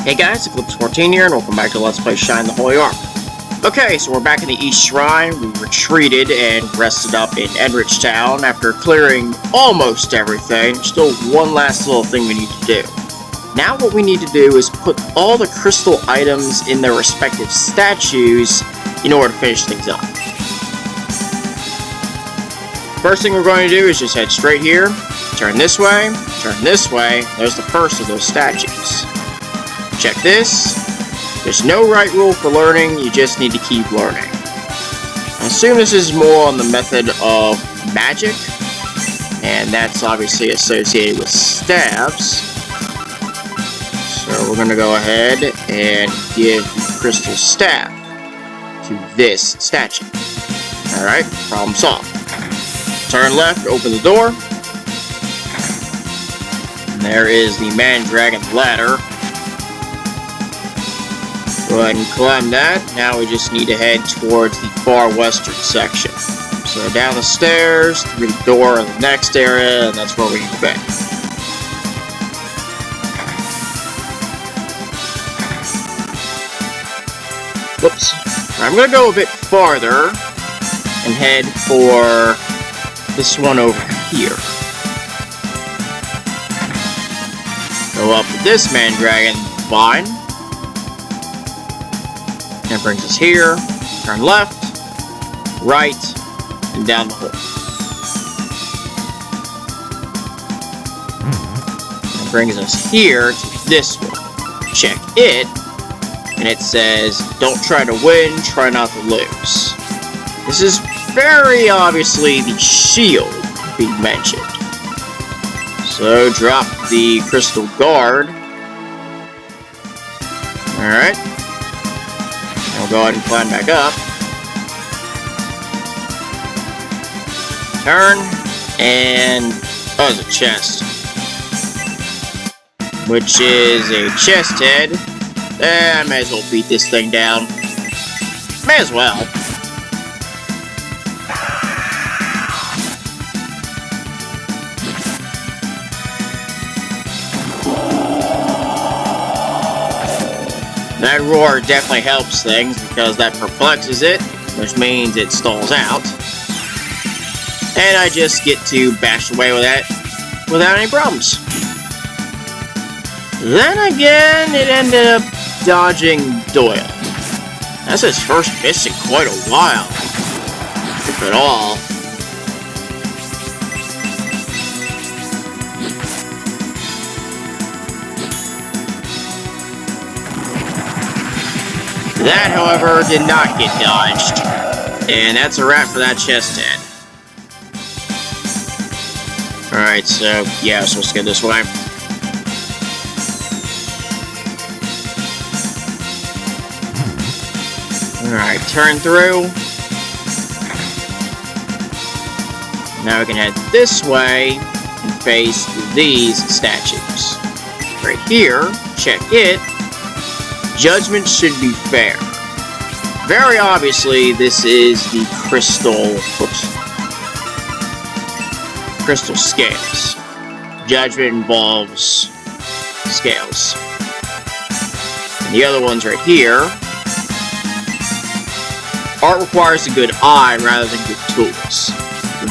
Hey guys, Eclipse14 here, and welcome back to Let's Play Shine the Holy Ark. Okay, so we're back in the East Shrine. We retreated and rested up in Enrich Town after clearing almost everything. Still one last little thing we need to do. Now what we need to do is put all the crystal items in their respective statues in order to finish things up. First thing we're going to do is just head straight here, turn this way, there's the first of those statues. Check this. There's no right rule for learning, you just need to keep learning. I assume this is more on the method of magic, and that's obviously associated with staves. So we're going to go ahead and give the crystal staff to this statue. Alright, problem solved. Turn left, open the door. And there is the man-dragon ladder. Go ahead and climb that. Now we just need to head towards the far western section. So down the stairs, through the door in the next area, and that's where we need to be. Whoops. I'm going to go a bit farther and head for this one over here. Go up with this man-dragon vine. That brings us here, turn left, right, and down the hole. That brings us here to this one. Check it, and it says, don't try to win, try not to lose. This is very obviously the shield being mentioned. So drop the crystal guard. Alright. We'll go ahead and climb back up. Turn, and oh, there's a chest. Which is a chest head. I may as well beat this thing down. May as well. That roar definitely helps things because that perplexes it, which means it stalls out. And I just get to bash away with that without any problems. Then again, it ended up dodging Doyle. That's his first miss in quite a while, if at all. That, however, did not get dodged. And that's a wrap for that chest head. Alright, so, yeah, so let's go this way. Alright, turn through. Now we can head this way and face these statues. Right here, check it. Judgment should be fair. Very obviously, this is the crystal scales. Judgment involves scales. And the other ones right here. Art requires a good eye rather than good tools.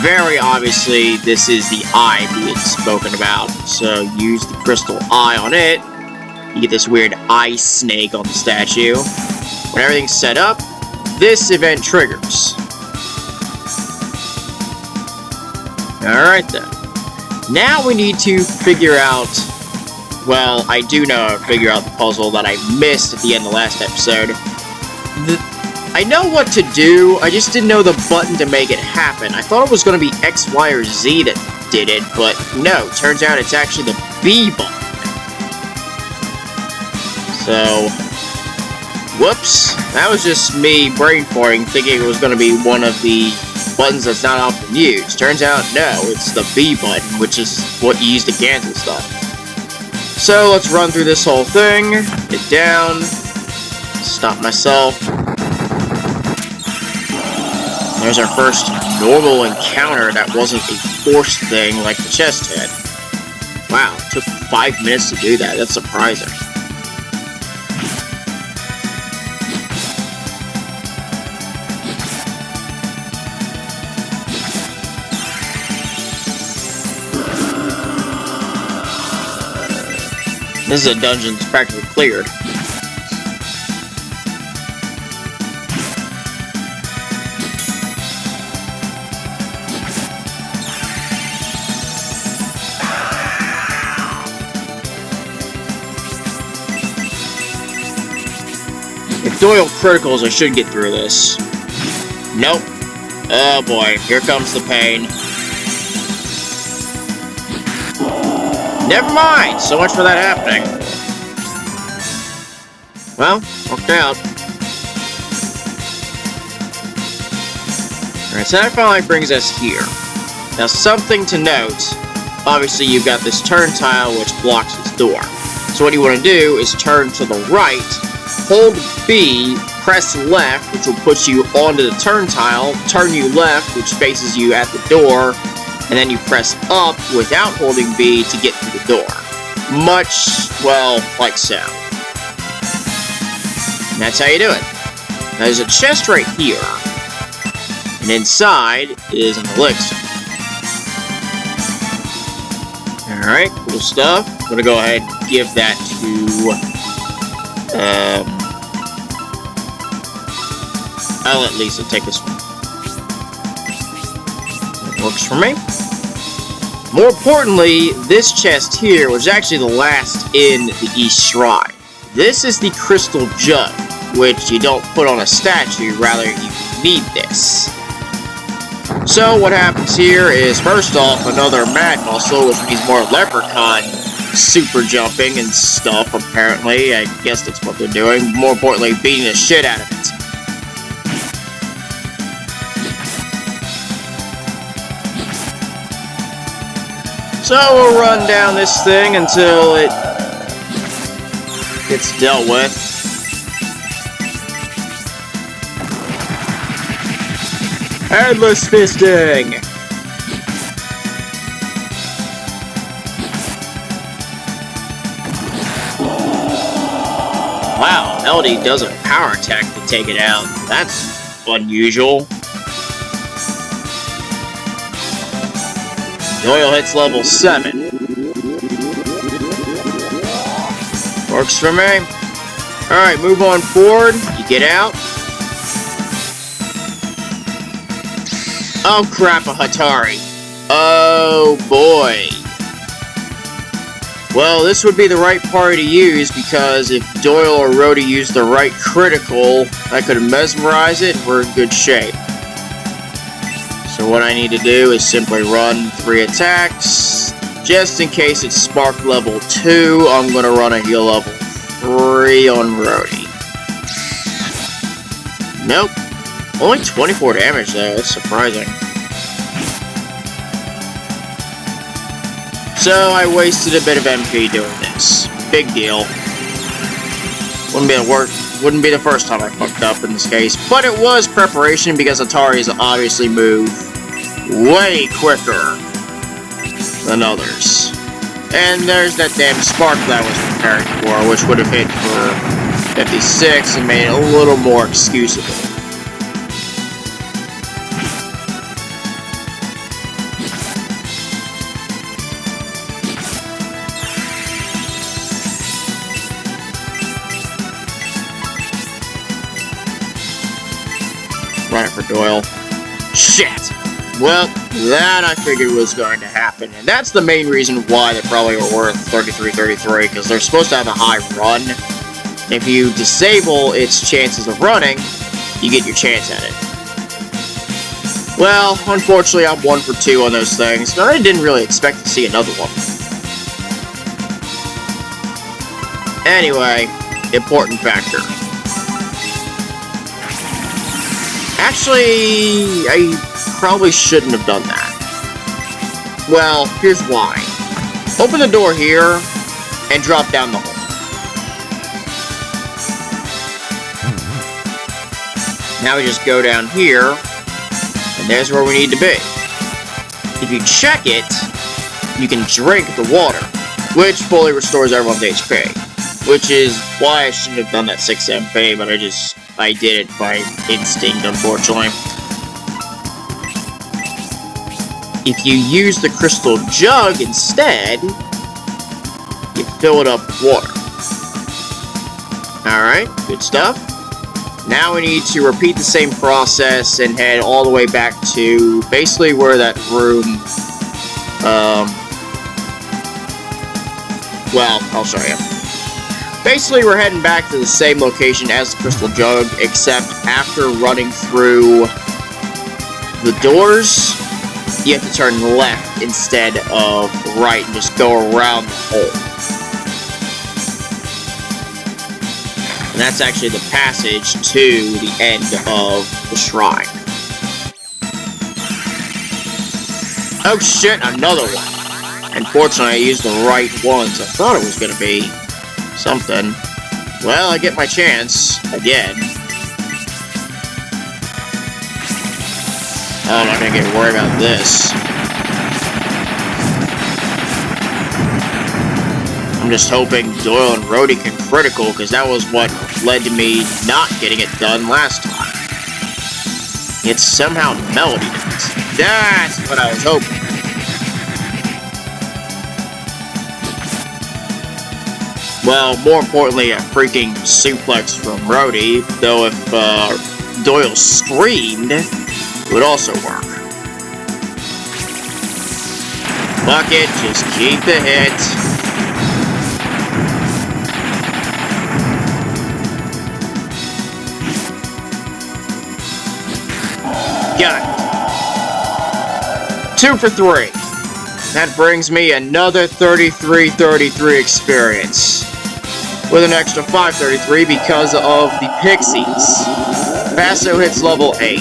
Very obviously, this is the eye being spoken about. So use the crystal eye on it. You get this weird eye snake on the statue. When everything's set up, this event triggers. Alright then. Now we need to figure out... Well, I do know how to figure out the puzzle that I missed at the end of the last episode. I know what to do, I just didn't know the button to make it happen. I thought it was going to be X, Y, or Z that did it, but no. Turns out it's actually the B button. So, whoops, that was just me brain farting, thinking it was going to be one of the buttons that's not often used. Turns out, no, it's the B button, which is what you use to cancel stuff. So, let's run through this whole thing, get down, stop myself. There's our first normal encounter that wasn't a forced thing like the chest head. Wow, it took 5 minutes to do that, that's surprising. This is a dungeon that's practically cleared. If Doyle criticals, I should get through this. Nope. Oh boy, here comes the pain. Never mind! So much for that happening. Well, worked out. Alright, so that finally brings us here. Now, something to note. Obviously, you've got this turn tile which blocks this door. So what you want to do is turn to the right, hold B, press left, which will put you onto the turn tile, turn you left, which faces you at the door, and then you press up without holding B to get through the door. Much, well, like so. And that's how you do it. Now, there's a chest right here, and inside is an elixir. Alright, cool stuff. I'm gonna go ahead and give that to, I'll let Lisa take this one. That works for me. More importantly, this chest here was actually the last in the East Shrine. This is the Crystal Jug, which you don't put on a statue, rather you need this. So what happens here is, first off, another mad muscle, which means more leprechaun super jumping and stuff, apparently. I guess that's what they're doing. More importantly, beating the shit out of it. So we'll run down this thing until it gets dealt with. Endless fisting! Wow, Melody does a power attack to take it out. That's unusual. Doyle hits level 7. Works for me. Alright, move on forward. You get out. Oh crap, a Hatari. Oh boy. Well, this would be the right party to use, because if Doyle or Rhodey use the right critical, I could mesmerize it, and we're in good shape. So what I need to do is simply run 3 attacks. Just in case it's spark level 2, I'm going to run a heal level 3 on Rhodey. Nope. Only 24 damage though, that's surprising. So I wasted a bit of MP doing this. Big deal. Wouldn't be the first time I fucked up in this case, but it was preparation because Ataris obviously move way quicker than others. And there's that damn spark that I was preparing for, which would have hit for 56 and made it a little more excusable. Right for Doyle. Shit! Well, that I figured was going to happen, and that's the main reason why they probably were worth 33-33, because they're supposed to have a high run. If you disable its chances of running, you get your chance at it. Well, unfortunately, I'm 1 for 2 on those things, but I didn't really expect to see another one. Anyway, important factor. Actually, I probably shouldn't have done that. Well, here's why. Open the door here, and drop down the hole. Now we just go down here, and there's where we need to be. If you check it, you can drink the water, which fully restores everyone's HP. Which is why I shouldn't have done that 6 MP, but I did it by instinct, unfortunately. If you use the Crystal Jug instead, you fill it up with water. Alright, good stuff. Now we need to repeat the same process and head all the way back to basically where that room, well, I'll show you. Basically, we're heading back to the same location as the Crystal Jug, except after running through the doors, you have to turn left instead of right and just go around the hole. And that's actually the passage to the end of the shrine. Oh shit, another one! Unfortunately, I used the right ones. I thought it was gonna be something. Well, I get my chance again. Oh, I'm not gonna get worried about this. I'm just hoping Doyle and Rhodey can critical, because that was what led to me not getting it done last time. It's somehow Melody does. That's what I was hoping. Well, more importantly, a freaking suplex from Rhodey, though if Doyle screamed, it would also work. Fuck it, just keep the hit. Got it. 2 for 3. That brings me another 3333 experience. With an extra 533 because of the Pixies. Basso hits level 8.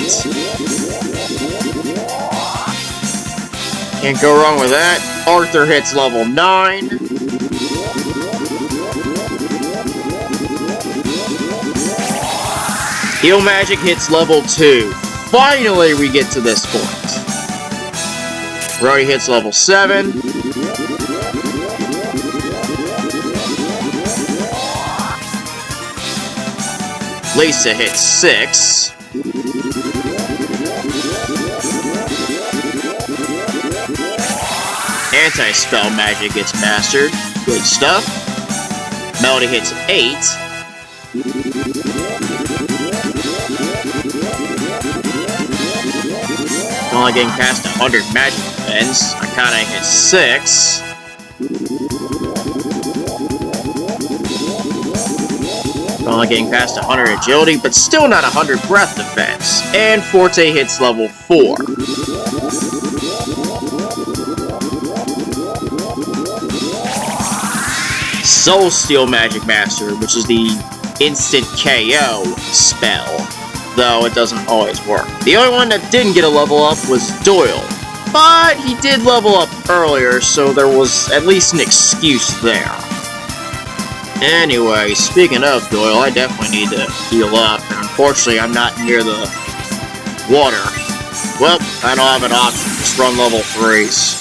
Can't go wrong with that. Arthur hits level 9. Heal Magic hits level 2. Finally, we get to this point. Rhodey hits level 7. Lisa hits 6. Anti-spell magic gets mastered. Good stuff. Melody hits 8. Only getting past 100 magic defense. Akane hits 6. Only getting past 100 agility, but still not 100 breath defense. And Forte hits level 4. Soul Steel Magic Master, which is the instant KO spell, though it doesn't always work. The only one that didn't get a level up was Doyle, but he did level up earlier, so there was at least an excuse there. Anyway, speaking of Doyle, I definitely need to heal up, and unfortunately I'm not near the water. Well, I don't have an option, just run level 3s.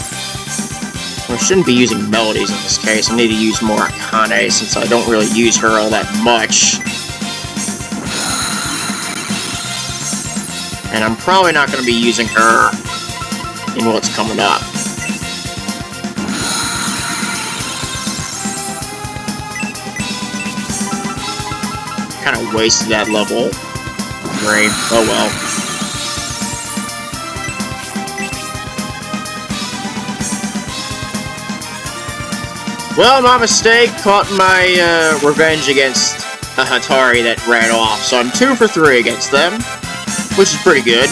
I shouldn't be using Melodies in this case. I need to use more Akane, since I don't really use her all that much. And I'm probably not going to be using her in what's coming up. Kind of wasted that level. Great. Oh well. Well, my mistake. Caught my revenge against a Hatari that ran off. So I'm 2 for 3 against them, which is pretty good.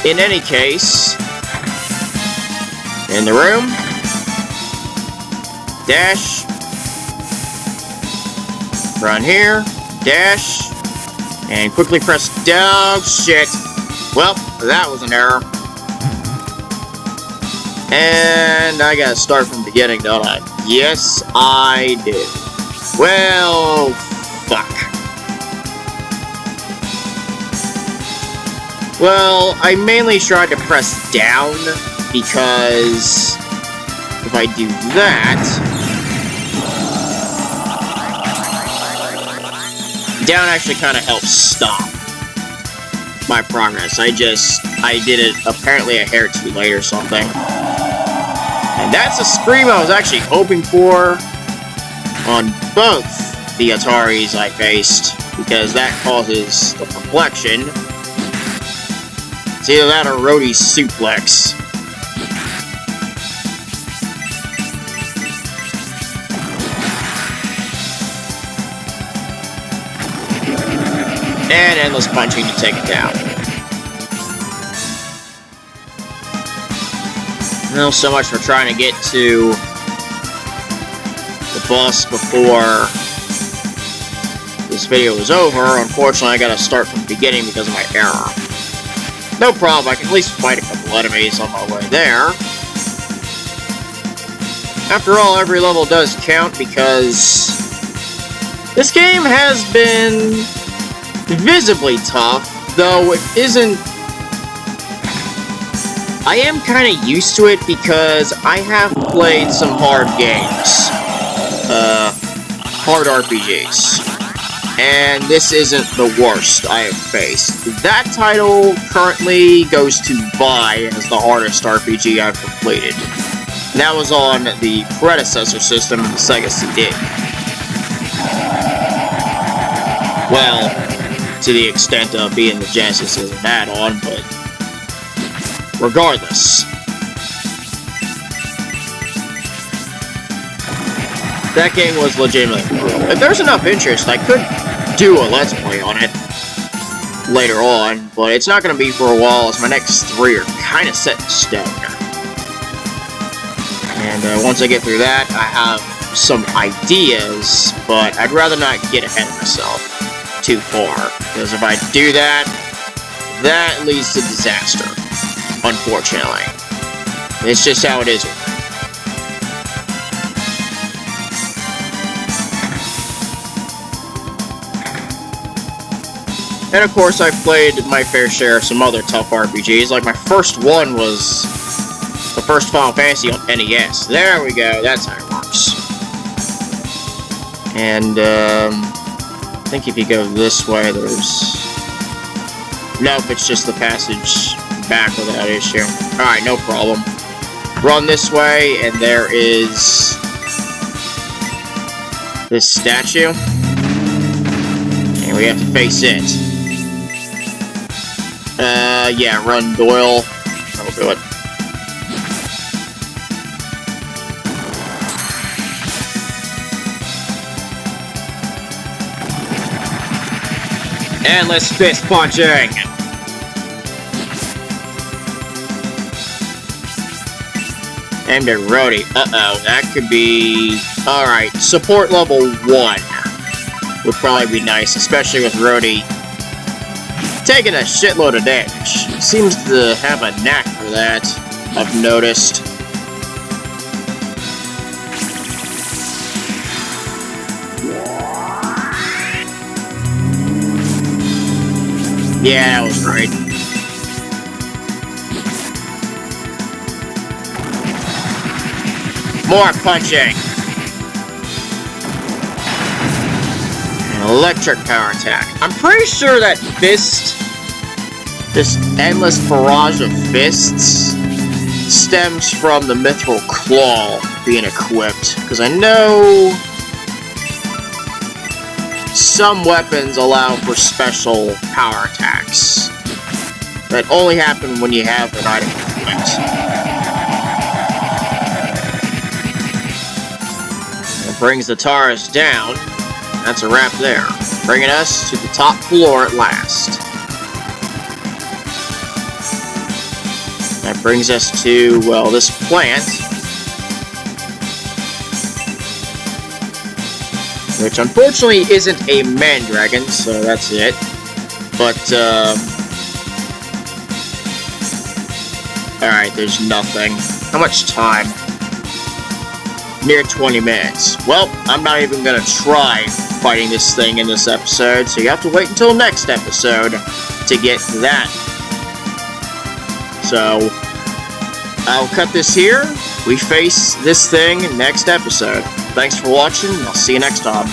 In any case, in the room, dash, run here, dash, and quickly press down. Shit. Well, that was an error. And I gotta start from the beginning, don't I? Yes, I did. Well, fuck. Well, I mainly tried to press down, because if I do that, down actually kind of helps stop my progress. I did it apparently a hair too late or something. And And that's a scream I was actually hoping for on both the Ataris I faced, because that causes the reflection. It's either that or Rhodey's suplex. And endless punching to take it down. Well, so much for trying to get to the boss before this video was over. Unfortunately, I gotta start from the beginning because of my error. No problem, I can at least fight a couple enemies on my way there. After all, every level does count because this game has been visibly tough, though it isn't. I am kind of used to it because I have played some hard games. Hard RPGs. And this isn't the worst I have faced. That title currently goes to bye as the hardest RPG I've completed. And that was on the predecessor system of the Sega CD. Well, to the extent of being the Genesis as an add-on, but regardless. That game was legitimately brutal. If there's enough interest, I could do a Let's Play on it later on, but it's not going to be for a while, as my next 3 are kind of set in stone. And once I get through that, I have some ideas, but I'd rather not get ahead of myself too far, because if I do that, that leads to disaster, unfortunately. It's just how it is. And of course, I've played my fair share of some other tough RPGs. Like, my first one was the first Final Fantasy on NES. There we go, that's how it works. And, I think if you go this way, there's... Nope, it's just the passage back without issue. Alright, no problem. Run this way, and there is... this statue. And we have to face it. Yeah, run Doyle. That'll do it. Endless fist punching! Aimed at Rhodey. Uh-oh, that could be... Alright, support level 1 would probably be nice, especially with Rhodey taking a shitload of damage. Seems to have a knack for that, I've noticed. Yeah, that was right. More punching. An electric power attack. I'm pretty sure that fist, this endless barrage of fists, stems from the Mithril Claw being equipped. Because I know some weapons allow for special power attacks that only happen when you have an item equipped. That brings the Taurus down. That's a wrap there, bringing us to the top floor at last. That brings us to, well, this plant, which unfortunately isn't a Mandragon, so that's it. But, alright, there's nothing. How much time? Near 20 minutes. Well, I'm not even gonna try fighting this thing in this episode, so you have to wait until next episode to get that. So, I'll cut this here. We face this thing next episode. Thanks for watching, and I'll see you next time.